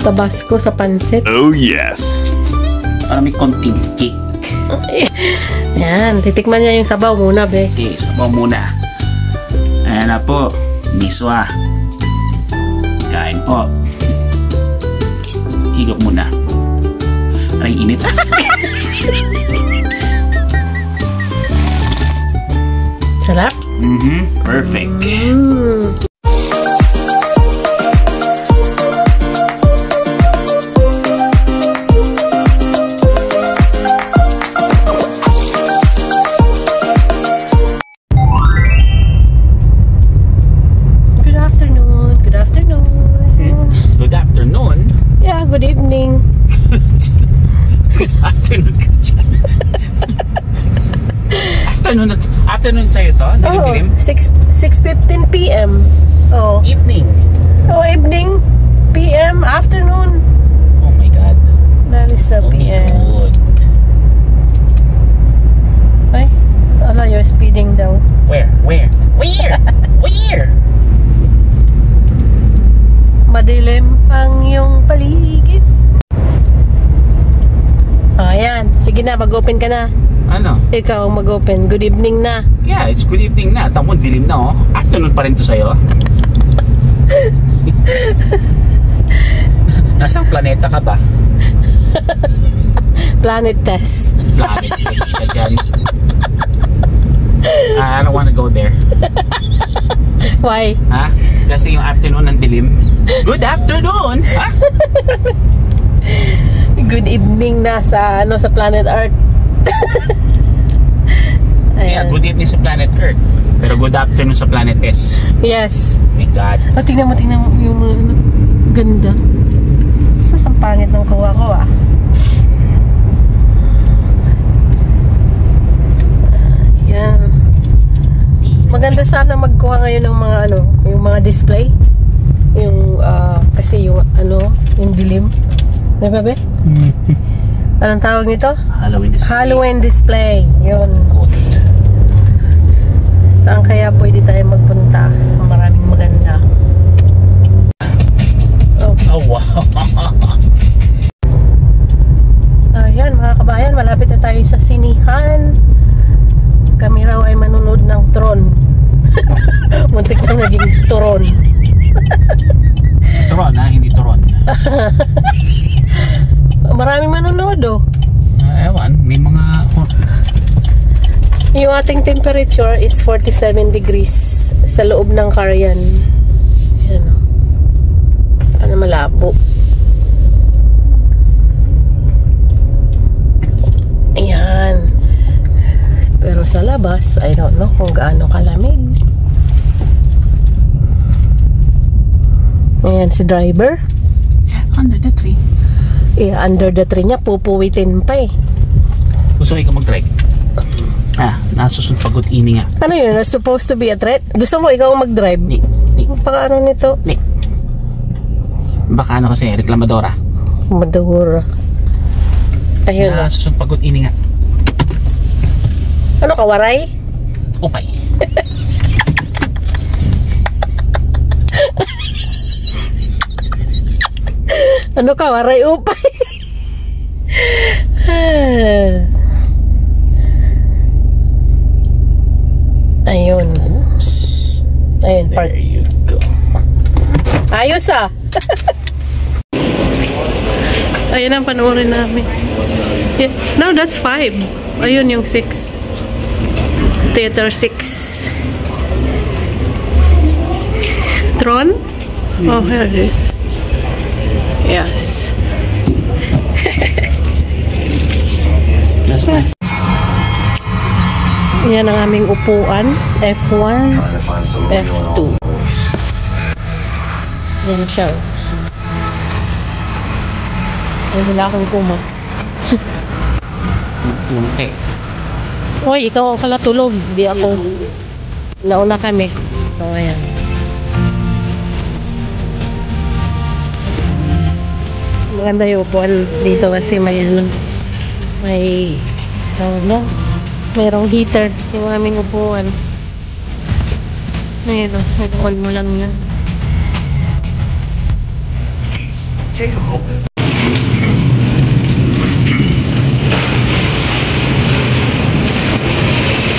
Tabasco sa pansit. Oh yes! Para may konting kick. Yan, titikman niya yung sabaw muna, be. Okay, sabaw muna. Ayan na po. Miswa. Kain po. Higop muna. Aray, init. Sarap? Perfect. Good evening. Good afternoon ka dyan. Afternoon sa'yo to? Dilim-dilim? 6:15 p.m. Oh. Evening. Oh, evening. PM. Afternoon. Oh my God. Dali sa PM. Oh Ay, ala, you're speeding daw. Where? Madilim ang iyong paligid. Ayan. Sige na, mag-open ka na. Ano? Ikaw ang mag-open. Good evening na. Yeah, it's good evening na. Tamo, dilim na oh. Afternoon pa rin to sa'yo. Nasang planeta ka ba? Planet test. Planet test ka dyan. I don't wanna go there. Why? Ha? Kasi yung afternoon ng dilim. Good afternoon! Ha? Good evening na sa sa planet Earth. Yeah, good evening sa planet Earth. Pero good afternoon sa planet S. Yes. My God. Oh, tingnan mo yung ganda. Sa pangit ng kuha ko ah. Yan. Maganda sana magkuha ngayon ng mga yung mga display. Yung kasi yung yung dilim. May ba be? Anong tawag nito? Halloween display. Halloween display. Yun. Good. Saan kaya pwede tayo magpunta? Maraming maganda. Oh wow. Ayan mga kabayan, malapit na tayo sa sinihan. Kami raw ay manunod ng Tron. Muntik na naging Turon. Turon ha, hindi Turon. Maraming manunod oh. Ewan, may mga... Yung ating temperature is 47 degrees sa loob ng car yan. Ayan o. Ano malabo. Ayan. Pero sa labas, I don't know kung gaano kalamig. Ayan si driver. Under the tree. Under the tree niya, pupuwitin pa eh. Gusto ikaw mag-drive? Nasusunod pagod ini nga. Ano yun? Supposed to be a threat? Gusto mo ikaw mag-drive? Ni. Baka ano nito? Ni. Baka kasi, reklamadora. Madura. Ayun na. Nasusunod pagod ini nga. Ano ka, waray? Upay. Ano ka, waray upay? Ayun. Oops. Ayun, park. There you go. Ayos ah. Ayun ang panoorin namin. Yeah. No, that's 5. Ayun yung 6. Theater 6. Tron? Oh, here it is. Yes. Yan ang aming upuan. F1, F2. Yan siya. Ay, wala akong kuma. Uy, ikaw pala tulog. Di ako. Nauna kami. So, ayan. Maganda yung upuan dito kasi may mayroong heater yung aming upuan. Ayun o, nag-on mo lang yan.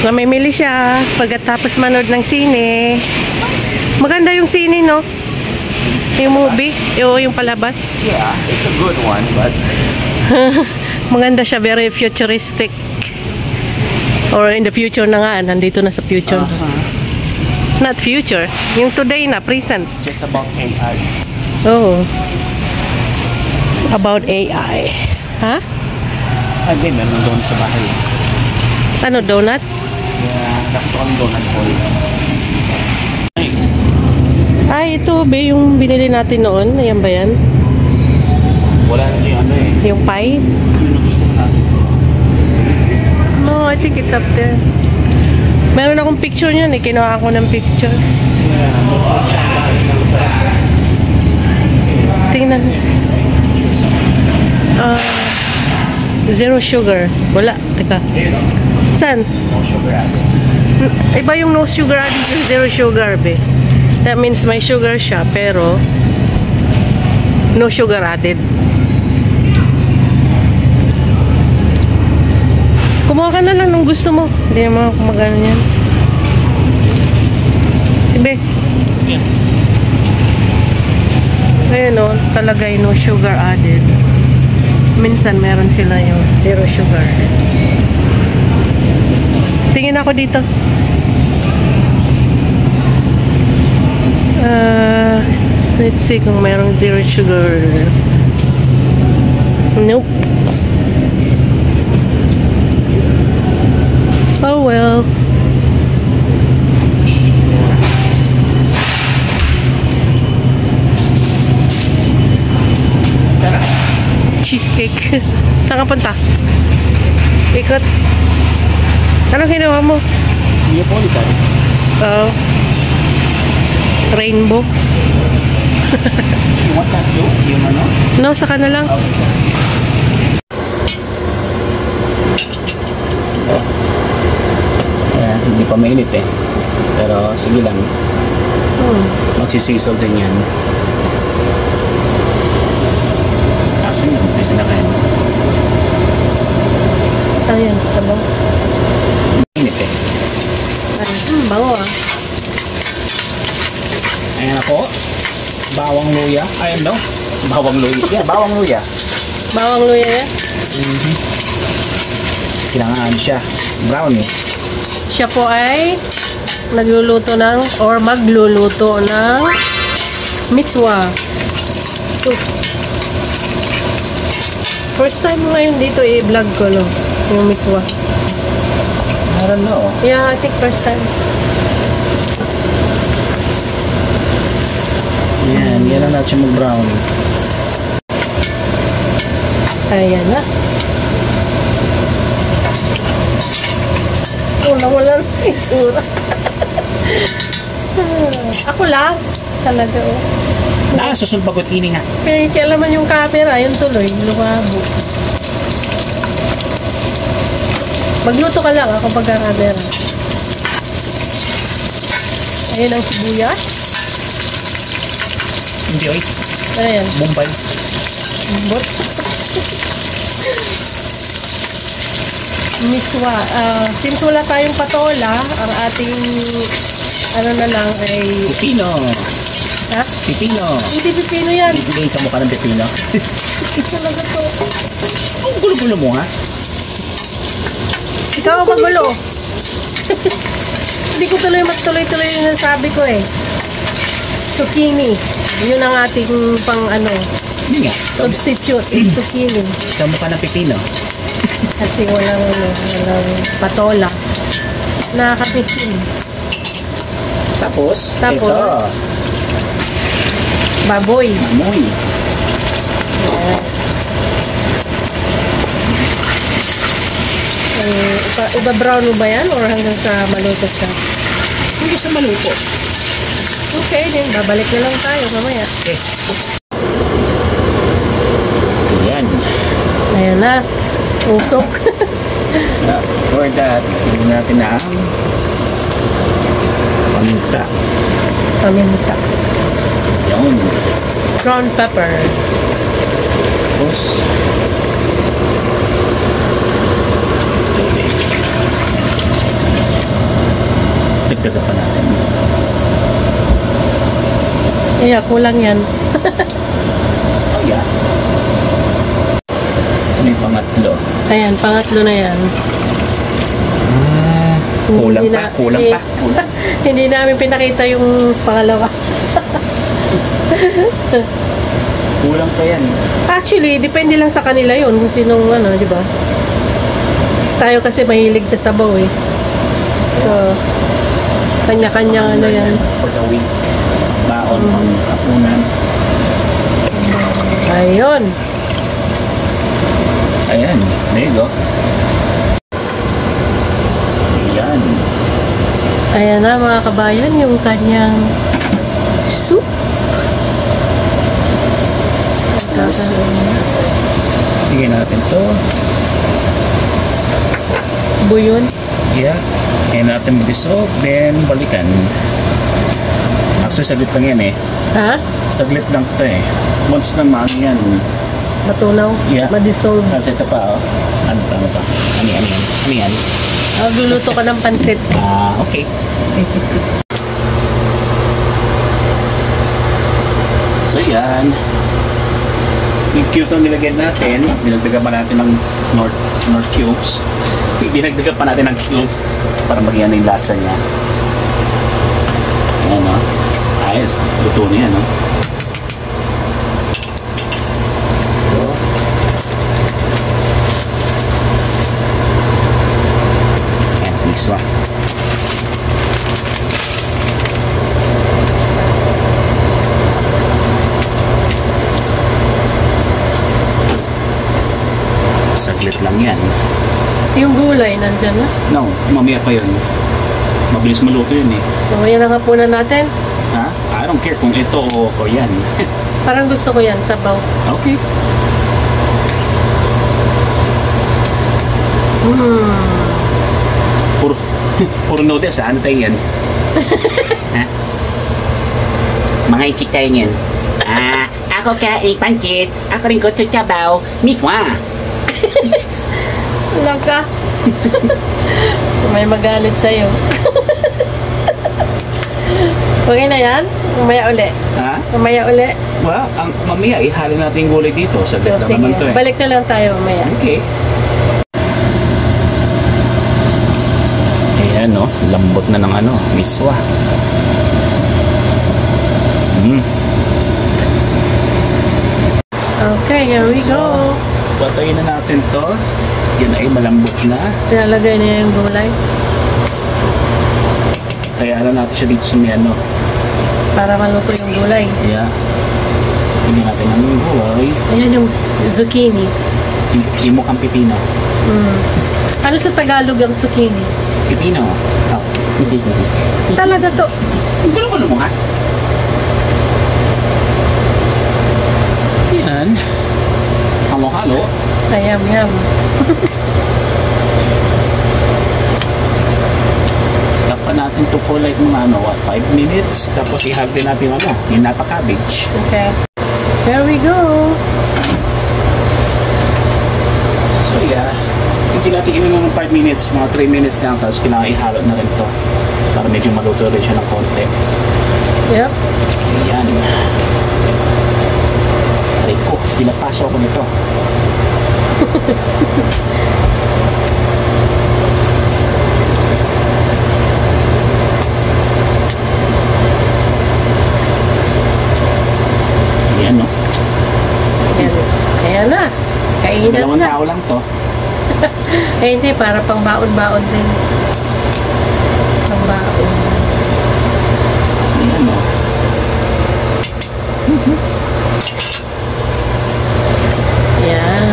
Namimili siya pagkatapos manood ng sine. Maganda yung sine, no? Yung movie, yung palabas. Yeah, it's a good one, but... Maganda siya, very futuristic. Or in the future na nga, nandito na sa future. Not future, yung today na, present. Just about AI. Oh. About AI. Ha? Ay, di, meron doon sa bahay. Ano, donut? Yeah, nakita kong donut hall. Ay, ito, be, yung binili natin noon. Ayan ba yan? Wala na yung ano eh. Yung pie? Yun ang gusto ko natin. No, I think it's up there. Meron akong picture niyan eh. Kinuha ako ng picture. Tingnan. Zero sugar. Wala. Teka. Saan? No sugar added. Iba yung no sugar added sa zero sugar, be. That means may sugar siya, pero no sugar added. Kumuha ka na lang nung gusto mo. Hindi naman ako magano yan. Ibe. Yeah. Ayan o, talagay no sugar added. Minsan meron sila yung zero sugar. Tingin ako dito. Let's see kung merong zero sugar. Nope. Oh well. Cheesecake. Saan ka punta? Ikot. Anong ginawa mo? Neapolitan. Rainbow. You want that too? Yung ano? No, saka na lang. Hindi pa mainit eh. Pero sige lang. Magsisisol din yan. Actually, umpisa na kayo. Ayan, sabaw. Mainit eh. Bango ah. Ayan ako. Bawang luya. Ayan no? Bawang luya. Yeah, bawang luya. Bawang luya yan? Kailangan siya. Brownie. Siya po ay nagluluto ng or magluluto ng miswa soup. First time mo ngayon dito i-vlog ko, no? Yung miswa. I don't know. Yeah, I think first time. Yan lang natin siya mag-brownie. Ayan na. Nawala ng itsura. Ako lang. Talaga, oh. Susunod pagod ini nga. Kailaman yung camera, yun tuloy, lumabo. Magluto ka lang ako pagka-camera. Ayan ang sibuyas. Hindi, oy. Ayan. Bombay. Bot. Miswa. Since wala tayong patola, ang ating ano na lang ay... Pipino. Ha? Pipino. Hindi pipino yan. Hindi ka mukha ng pipino. Talaga to. Ang gulo-gulo mo, ha? Ikaw ang magulo. Hindi ko tuloy-tuloy yung nasabi ko eh. Zucchini. Yun ang ating pang ano. Hindi nga. Substitute is zucchini. Ka mukha ng pipino. Kasi walang patola. Nakakapisin. Tapos, Tapos, ito. Baboy. Amoy. Iba-brown mo ba yan or hanggang sa maluto siya? Hindi siya maluto. Okay, din. Babalik na lang tayo mamaya. Okay. Ayan. Ayan na. Usok. For that, tignan natin na ang paminta. Paminta. Yun. Ground pepper. Tapos, dagdagan pa natin. Kaya kulang yan. Oh yeah. Ito yung pangatlo. Ayan, pangatlo na yan. Kulang Hindi pa, na- kulang hindi- pa, kulang. Hindi namin pinakita yung pangalawa. Kulang pa yan. Actually, depende lang sa kanila yun kung sinong ano, di ba? Tayo kasi mahilig sa sabaw eh. So, kanya-kanya ano yan. For the week. Baon pang hapunan. Ayun. Ayan, there you go. Ayan. Ayan na mga kabayan, yung kanyang soup. Tingnan natin to. Buyon. Yeah. Tingnan natin mag-dissolve, then balikan. Actually, saglit lang yan eh. Ha? Saglit lang to eh. Once naman yan. Matunaw. Yeah. Madissolve. Kasi ito pa oh. Ano pa? Ano yan? Magluluto ka ng pansit. Okay. So yan. Yung cubes na nilagyan natin, dinagdagan pa natin ng North cubes. Dinagdagan pa natin ng cubes para maging ano yung lasa niya. Ayan o. Ayos. Luto na yan o. Ayan, mix wa. Saglit lang yan. Yung gulay, nandyan na. No, mamaya pa yun. Mabilis maluto yun eh. Mamaya na hapunan natin. Ha? I don't care kung ito o yan. Parang gusto ko yan, sabaw. Okay. Puro noodles ha? Ano tayo yan? Ha? Mga ichik tayo yan. Ako kain pancit. Ako rin ko chuchabaw. Miswa. Wala ka. May magalit sa'yo. Okay na yan? Mamaya uli. Ha? Mamaya uli. Well, mamaya ihalo natin yung gulay dito. Saglit So, lang sige. naman to eh. Balik na lang tayo mamaya. Okay. Ayan no, lambot na ng ano, miswa. Okay, here we go. Patayin na natin to. Yan ay malambot na. Tinalagay niya yung gulay Kaya alam natin siya dito sa may ano. para maluto yung gulay. Kaya, hindi natin ang gulay. Ayan yung zucchini. Himukang pipino. Ano sa Tagalog ang zucchini? Pipino. Oh, hindi. Talaga to. Ang gulo ko naman ha. Yan. Halo-halo. Ayam-yam. Tapan natin to for like mga ano, 5 minutes. Tapos ihag din natin ano, yung napa-cabbage. Okay. Here we go. So yeah, hindi natin inunan ng 5 minutes, mga 3 minutes lang. Tapos kailangan ihalo na rin to para medyo maluto rin siya ng konti. Yep. Ayan. Aray ko, pinapaso ko nito. Ayan no. Ayan. Ayan na. Kainan Dalawang na. tao lang to. Eh hindi, para pang baon-baon din. Pang baon. Ayan no. Ayan.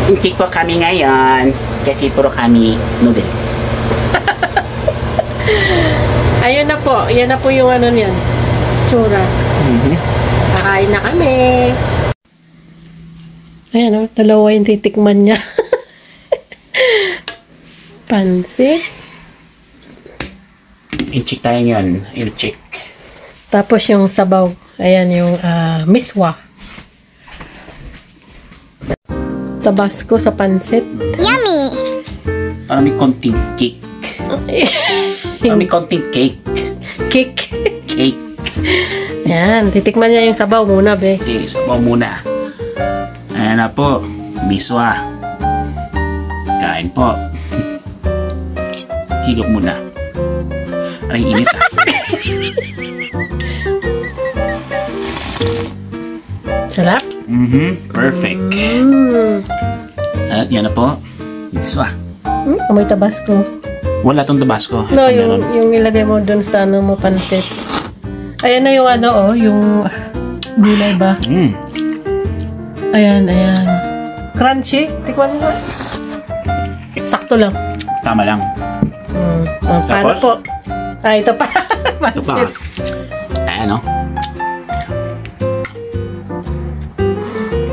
Inchik po kami ngayon kasi puro kami noodles. Ayun na po. Yan na po yung ano niyan. Tsura. Kakain na kami. Ayan o. Dalawa yung titikman niya. Pansit. Inchik tayo ngayon. Inchik. Tapos yung sabaw. Ayan yung miswa. Tabasco sa pansit. Yummy! Parang may konting cake. Parang may konting cake. Cake. Cake. Yan, titikman niya yung sabaw muna, be. Okay, sabaw muna. Ayan na po. Biswa. Kain po. Higop muna. Ay, init ah. Sarap? Perfect. At yan na po. Biswa. Amoy Tabasco. Wala tong Tabasco. No, Ito meron. yung ilagay mo dun sa ano mo, pansit. Ayan na yung ano, yung gulay ba? Ayan. Crunchy. Tikman mo. Sakto lang. Tama lang. Paano Tapos? po? Ito pa. Ito pa. Pansit. Ayan o.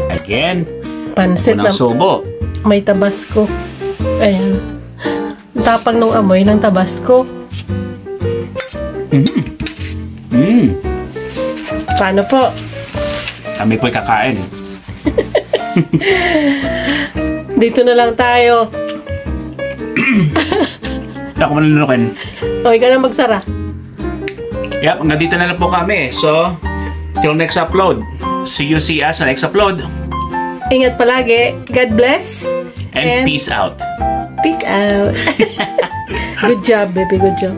Again. Pansit na Unang subo. may Tabasco. Ayan. Ang tapang ng amoy ng Tabasco. Paano po? Kami po'y kakain. Dito na lang tayo. Hindi ako manunukin. O, ikaw na magsara. Yep, hanggang dito na lang po kami. So, till next upload. See us sa next upload. Ingat palagi. God bless. And peace out. Peace out. Good job, baby. Good job.